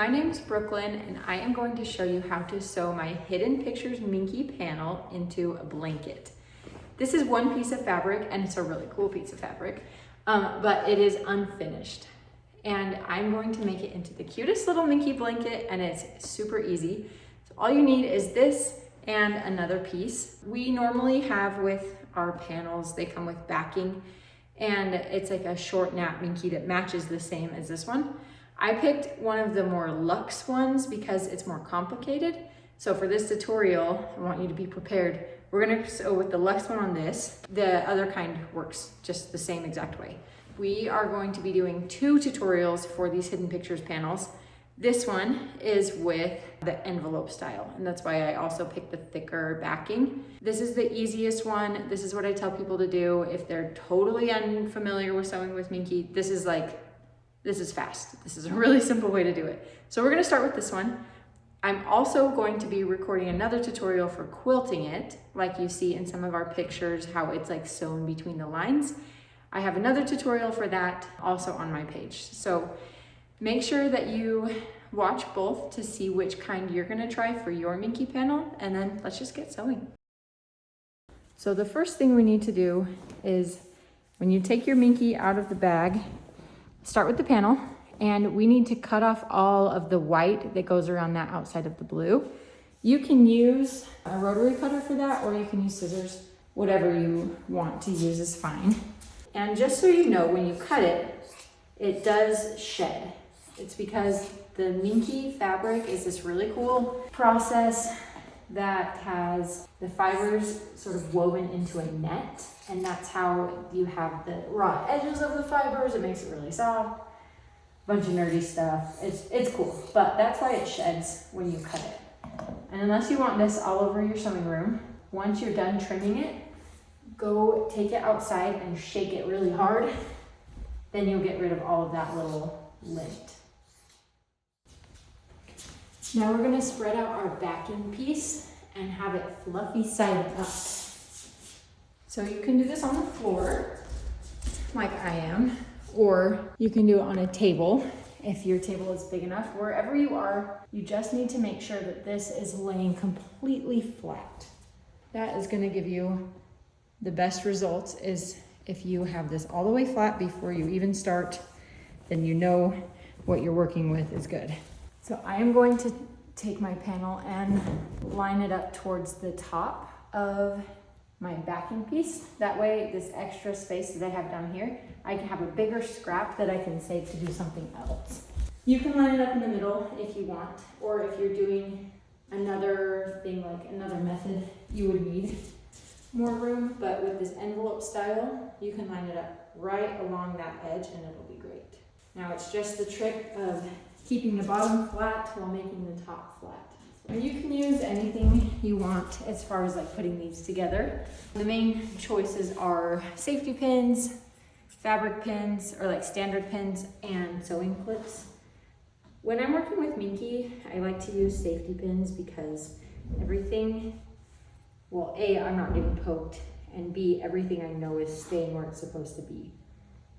My name is Brooklyn and I am going to show you how to sew my Hidden Pictures Minky panel into a blanket. This is one piece of fabric and it's a really cool piece of fabric, but it is unfinished. And I'm going to make it into the cutest little Minky blanket, and it's super easy. So all you need is this and another piece. We normally have with our panels, they come with backing, and it's like a short nap Minky that matches the same as this one. I picked one of the more luxe ones because it's more complicated. So for this tutorial, I want you to be prepared. We're gonna sew with the luxe one on this. The other kind works just the same exact way. We are going to be doing 2 tutorials for these Hidden Pictures panels. This one is with the envelope style, and that's why I also picked the thicker backing. This is the easiest one. This is what I tell people to do if they're totally unfamiliar with sewing with Minky. This is fast. This is a really simple way to do it. So we're gonna start with this one. I'm also going to be recording another tutorial for quilting it, like you see in some of our pictures, how it's like sewn between the lines. I have another tutorial for that also on my page. So make sure that you watch both to see which kind you're gonna try for your Minky panel, and then let's just get sewing. So the first thing we need to do is when you take your Minky out of the bag, start with the panel, and we need to cut off all of the white that goes around that outside of the blue. You can use a rotary cutter for that, or you can use scissors. Whatever you want to use is fine. And just so you know, when you cut it, it does shed. It's because the Minky fabric is this really cool process that has the fibers sort of woven into a net, and that's how you have the raw edges of the fibers. It makes it really soft. Bunch of nerdy stuff. It's cool, but that's why it sheds when you cut it. And unless you want this all over your sewing room, once you're done trimming it, go take it outside and shake it really hard. Then you'll get rid of all of that little lint. Now we're gonna spread out our backing piece and have it fluffy side up. So you can do this on the floor, like I am, or you can do it on a table if your table is big enough. Wherever you are, you just need to make sure that this is laying completely flat. That is gonna give you the best results. Is if you have this all the way flat before you even start, then you know what you're working with is good. So I am going to take my panel and line it up towards the top of my backing piece. That way, this extra space that I have down here, I can have a bigger scrap that I can save to do something else. You can line it up in the middle if you want, or if you're doing another thing, like another method, you would need more room, but with this envelope style, you can line it up right along that edge and it'll be great. Now it's just the trick of keeping the bottom flat while making the top flat. And you can use anything you want as far as like putting these together. The main choices are safety pins, fabric pins, or like standard pins, and sewing clips. When I'm working with Minky, I like to use safety pins because everything, well, A, I'm not getting poked, and B, everything I know is staying where it's supposed to be.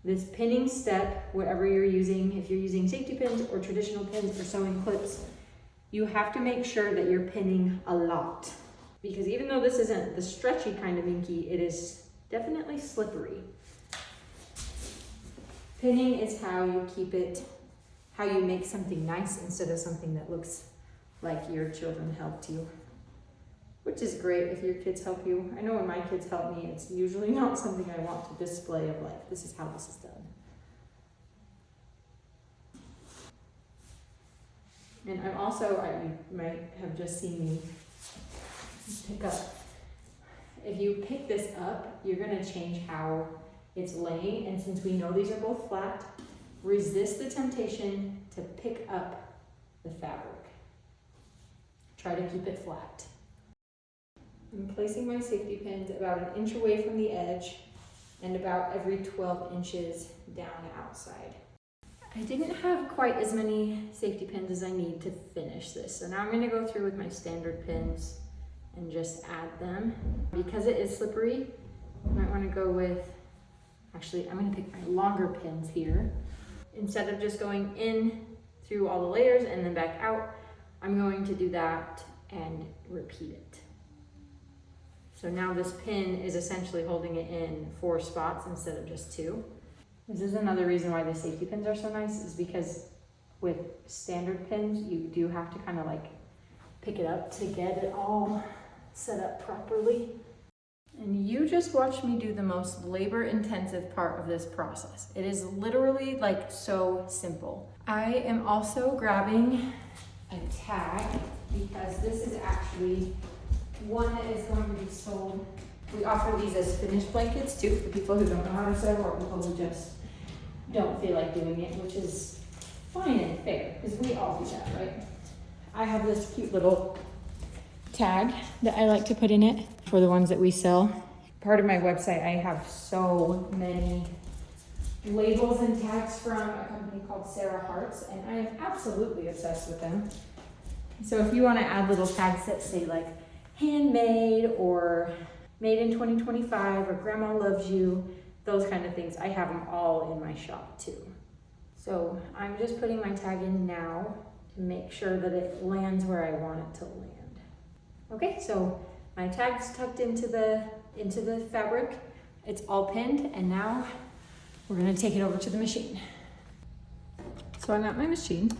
This pinning step, whatever you're using, if you're using safety pins or traditional pins or sewing clips, you have to make sure that you're pinning a lot. Because even though this isn't the stretchy kind of Minky, it is definitely slippery. Pinning is how you keep it, how you make something nice instead of something that looks like your children helped you. Which is great if your kids help you. I know when my kids help me, it's usually not something I want to display of like, this is how this is done. And I'm also, you might have just seen me pick up. If you pick this up, you're gonna change how it's laying. And since we know these are both flat, resist the temptation to pick up the fabric. Try to keep it flat. I'm placing my safety pins about 1 inch away from the edge and about every 12 inches down the outside. I didn't have quite as many safety pins as I need to finish this. So now I'm gonna go through with my standard pins and just add them. Because it is slippery, you might wanna go with, actually I'm gonna pick my longer pins here. Instead of just going in through all the layers and then back out. I'm going to do that and repeat it. So now this pin is essentially holding it in 4 spots instead of just 2. This is another reason why the safety pins are so nice, is because with standard pins, you do have to kind of like pick it up to get it all set up properly. And you just watched me do the most labor-intensive part of this process. It is literally like so simple. I am also grabbing a tag because this is actually one that is going to be sold. We offer these as finished blankets too for people who don't know how to sew or people who just don't feel like doing it, which is fine and fair because we all do that, right? I have this cute little tag that I like to put in it for the ones that we sell. Part of my website, I have so many labels and tags from a company called Sarah Hart's, and I am absolutely obsessed with them. So if you want to add little tags that say like handmade or made in 2025 or grandma loves you, those kind of things, I have them all in my shop too. So I'm just putting my tag in now to make sure that it lands where I want it to land. Okay, so my tag's tucked into the fabric. It's all pinned, and now we're gonna take it over to the machine. So I'm at my machine,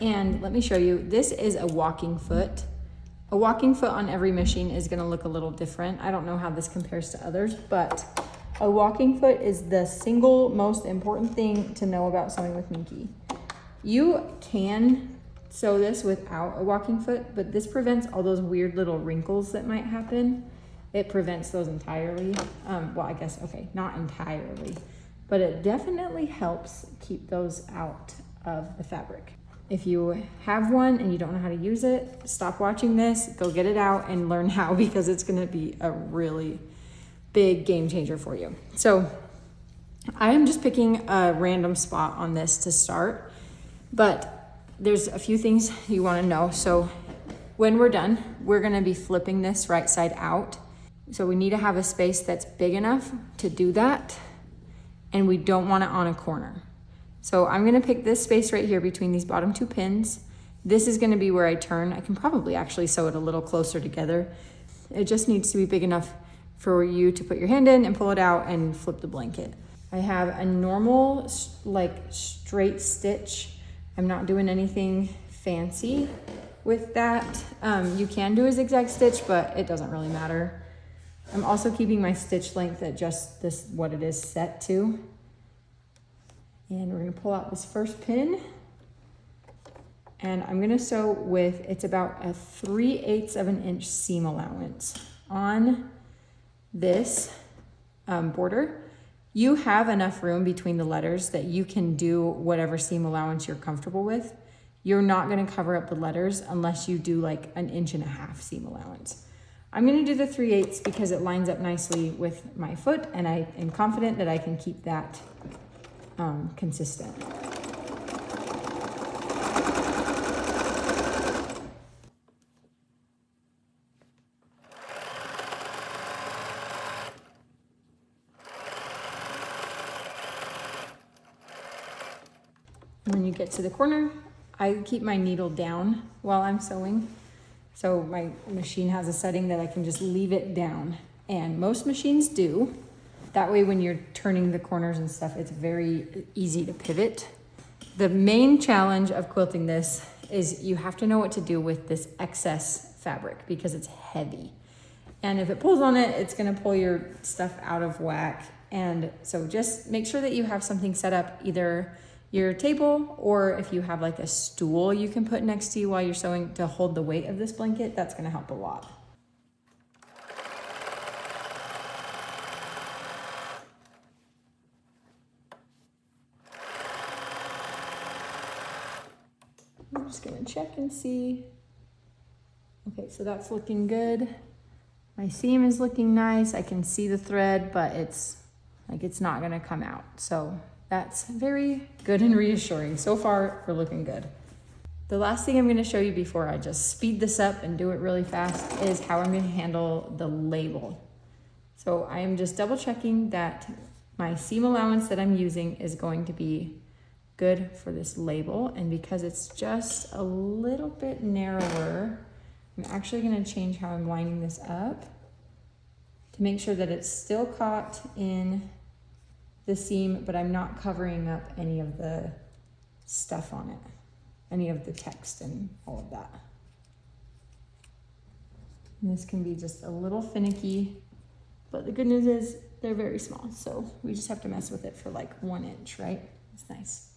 and let me show you, this is a walking foot. A walking foot on every machine is gonna look a little different. I don't know how this compares to others, but a walking foot is the single most important thing to know about sewing with Minky. You can sew this without a walking foot, but this prevents all those weird little wrinkles that might happen. It prevents those entirely. Well, I guess, okay, not entirely, but it definitely helps keep those out of the fabric. If you have one and you don't know how to use it, stop watching this, go get it out and learn how, because it's gonna be a really big game changer for you. So I am just picking a random spot on this to start, but there's a few things you want to know. So when we're done, we're going to be flipping this right side out. So we need to have a space that's big enough to do that, and we don't want it on a corner. So I'm going to pick this space right here between these bottom 2 pins. This is going to be where I turn. I can probably actually sew it a little closer together. It just needs to be big enough for you to put your hand in and pull it out and flip the blanket. I have a normal like straight stitch. I'm not doing anything fancy with that. You can do a zigzag stitch, but it doesn't really matter. I'm also keeping my stitch length at just this, what it is set to. And we're gonna pull out this first pin, and I'm gonna sew with, it's about a 3/8 of an inch seam allowance on this border. You have enough room between the letters that you can do whatever seam allowance you're comfortable with. You're not gonna cover up the letters unless you do like an 1.5 inch seam allowance. I'm gonna do the 3/8 because it lines up nicely with my foot, and I am confident that I can keep that consistent. When you get to the corner, I keep my needle down while I'm sewing. So my machine has a setting that I can just leave it down, and most machines do. That way when you're turning the corners and stuff, it's very easy to pivot. The main challenge of quilting this is you have to know what to do with this excess fabric because it's heavy. And if it pulls on it, it's gonna pull your stuff out of whack. And so just make sure that you have something set up, either your table, or if you have like a stool you can put next to you while you're sewing to hold the weight of this blanket, that's gonna help a lot. I'm just gonna check and see. Okay, so that's looking good. My seam is looking nice. I can see the thread, but it's not gonna come out. So that's very good and reassuring. So far, we're looking good. The last thing I'm gonna show you before I just speed this up and do it really fast is how I'm gonna handle the label. So I am just double checking that my seam allowance that I'm using is going to be good for this label. And because it's just a little bit narrower, I'm actually gonna change how I'm lining this up to make sure that it's still caught in the seam, but I'm not covering up any of the stuff on it, any of the text and all of that. And this can be just a little finicky, but the good news is they're very small, so we just have to mess with it for like 1 inch, right? It's nice.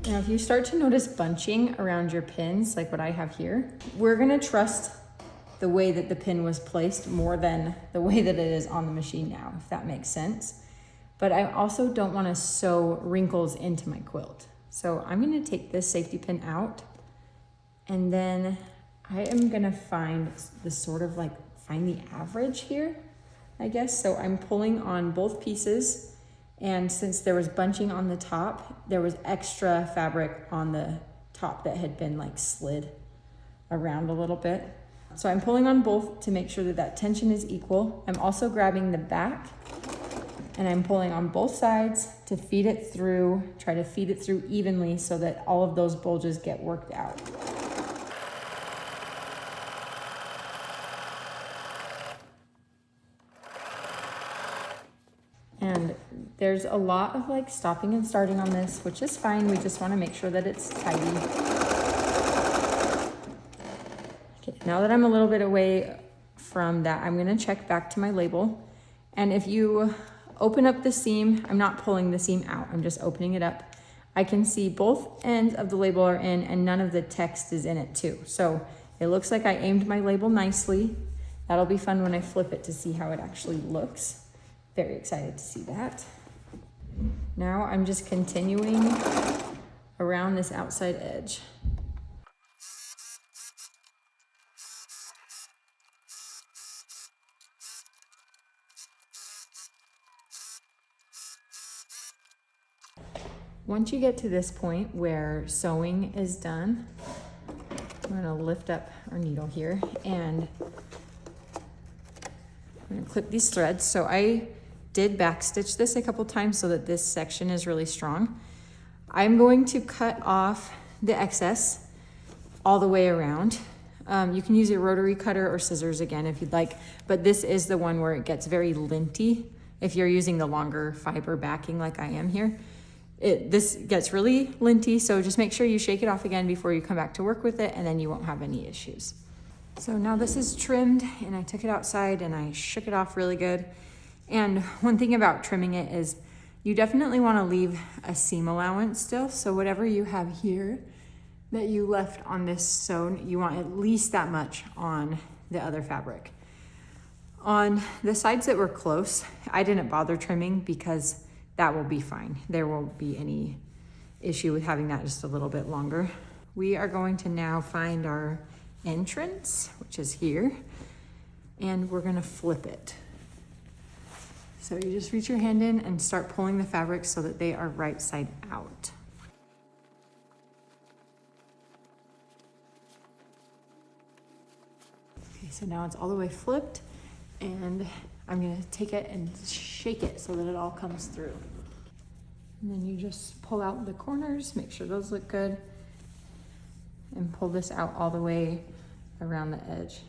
Now, if you start to notice bunching around your pins, like what I have here, we're gonna trust the way that the pin was placed more than the way that it is on the machine now, if that makes sense. But I also don't wanna sew wrinkles into my quilt. So I'm gonna take this safety pin out, and then I am gonna find the sort of like, find the average here, I guess. So I'm pulling on both pieces, and since there was bunching on the top, there was extra fabric on the top that had been like slid around a little bit. So I'm pulling on both to make sure that that tension is equal. I'm also grabbing the back and I'm pulling on both sides to feed it through, try to feed it through evenly so that all of those bulges get worked out. And there's a lot of like stopping and starting on this, which is fine. We just want to make sure that it's tidy. Okay, now that I'm a little bit away from that, I'm going to check back to my label. And if you open up the seam, I'm not pulling the seam out, I'm just opening it up. I can see both ends of the label are in and none of the text is in it too. So it looks like I aimed my label nicely. That'll be fun when I flip it to see how it actually looks. Very excited to see that. Now I'm just continuing around this outside edge. Once you get to this point where sewing is done, I'm gonna lift up our needle here and I'm gonna clip these threads. So I did backstitch this a couple times so that this section is really strong. I'm going to cut off the excess all the way around. You can use a rotary cutter or scissors again if you'd like, but this is the one where it gets very linty. If you're using the longer fiber backing like I am here, this gets really linty, so just make sure you shake it off again before you come back to work with it, and then you won't have any issues. So now this is trimmed, and I took it outside and I shook it off really good. And one thing about trimming it is you definitely want to leave a seam allowance still. So whatever you have here that you left on this sewn, you want at least that much on the other fabric. On the sides that were close, I didn't bother trimming because that will be fine. There won't be any issue with having that just a little bit longer. We are going to now find our entrance, which is here, and we're gonna flip it. So you just reach your hand in and start pulling the fabric so that they are right side out. Okay, so now it's all the way flipped, and I'm gonna take it and shake it so that it all comes through. And then you just pull out the corners, make sure those look good, and pull this out all the way around the edge.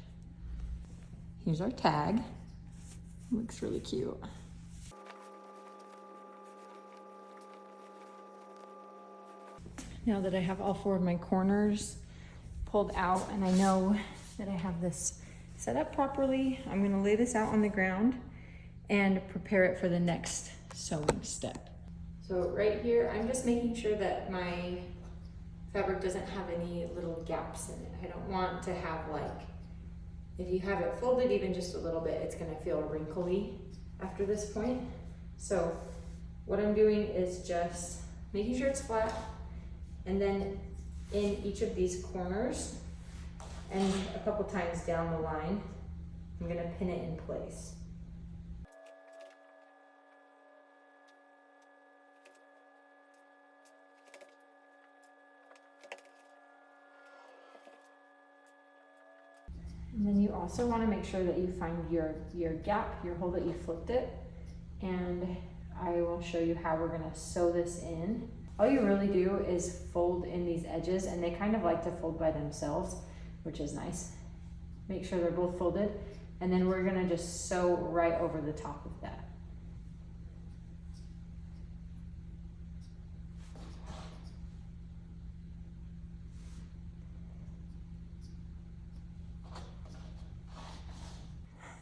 Here's our tag. Looks really cute. Now that I have all 4 of my corners pulled out and I know that I have this set up properly, I'm gonna lay this out on the ground and prepare it for the next sewing step. So right here, I'm just making sure that my fabric doesn't have any little gaps in it. I don't want to have like, if you have it folded even just a little bit, it's gonna feel wrinkly after this point. So what I'm doing is just making sure it's flat, and then in each of these corners and a couple times down the line, I'm gonna pin it in place. also want to make sure that you find your gap, your hole that you flipped it, and I will show you how we're gonna sew this in. All you really do is fold in these edges, and they kind of like to fold by themselves, which is nice. Make sure they're both folded, and then we're gonna just sew right over the top of that.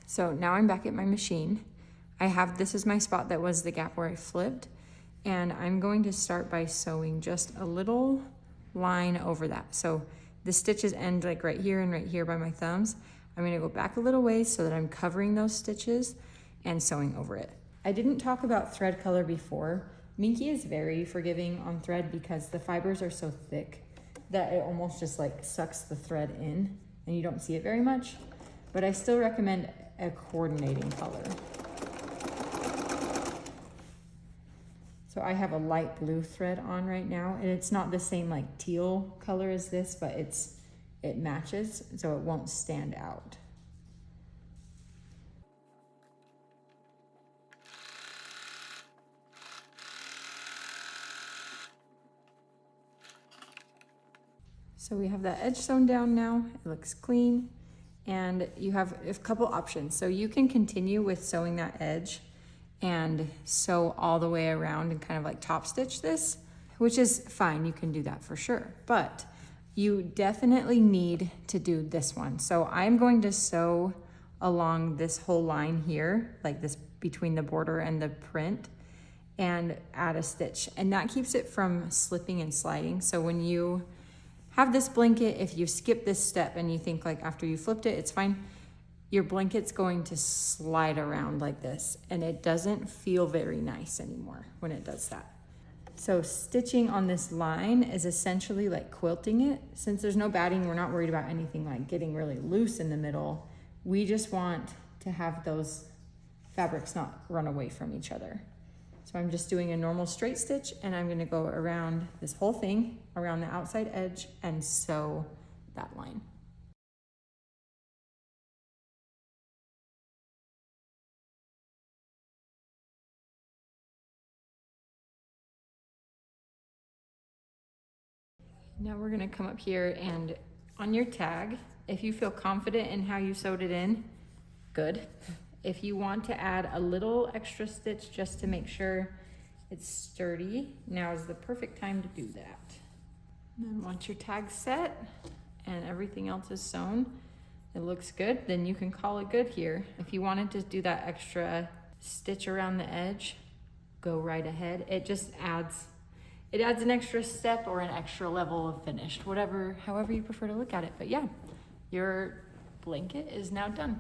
So now I'm back at my machine. This is my spot that was the gap where I flipped, and I'm going to start by sewing just a little line over that. So the stitches end like right here and right here by my thumbs. I'm gonna go back a little ways so that I'm covering those stitches and sewing over it. I didn't talk about thread color before. Minky is very forgiving on thread because the fibers are so thick that it almost just like sucks the thread in and you don't see it very much. But I still recommend a coordinating color. So I have a light blue thread on right now, and it's not the same like teal color as this, but it matches, so it won't stand out. So we have that edge sewn down now. It looks clean. And you have a couple options. So you can continue with sewing that edge and sew all the way around and kind of like top stitch this, which is fine. You can do that for sure. But you definitely need to do this one. So I'm going to sew along this whole line here, like this between the border and the print, and add a stitch. And that keeps it from slipping and sliding. So when you have this blanket, if you skip this step and you think like after you flipped it, it's fine, your blanket's going to slide around like this, and it doesn't feel very nice anymore when it does that. So stitching on this line is essentially like quilting it. Since there's no batting, we're not worried about anything like getting really loose in the middle. We just want to have those fabrics not run away from each other. So I'm just doing a normal straight stitch, and I'm gonna go around this whole thing, around the outside edge, and sew that line. Now we're gonna come up here, and on your tag, if you feel confident in how you sewed it in, good. If you want to add a little extra stitch just to make sure it's sturdy, now is the perfect time to do that. And then once your tag's set and everything else is sewn, it looks good, then you can call it good here. If you wanted to do that extra stitch around the edge, go right ahead. It just adds an extra step or an extra level of finished, however you prefer to look at it. But yeah, your blanket is now done.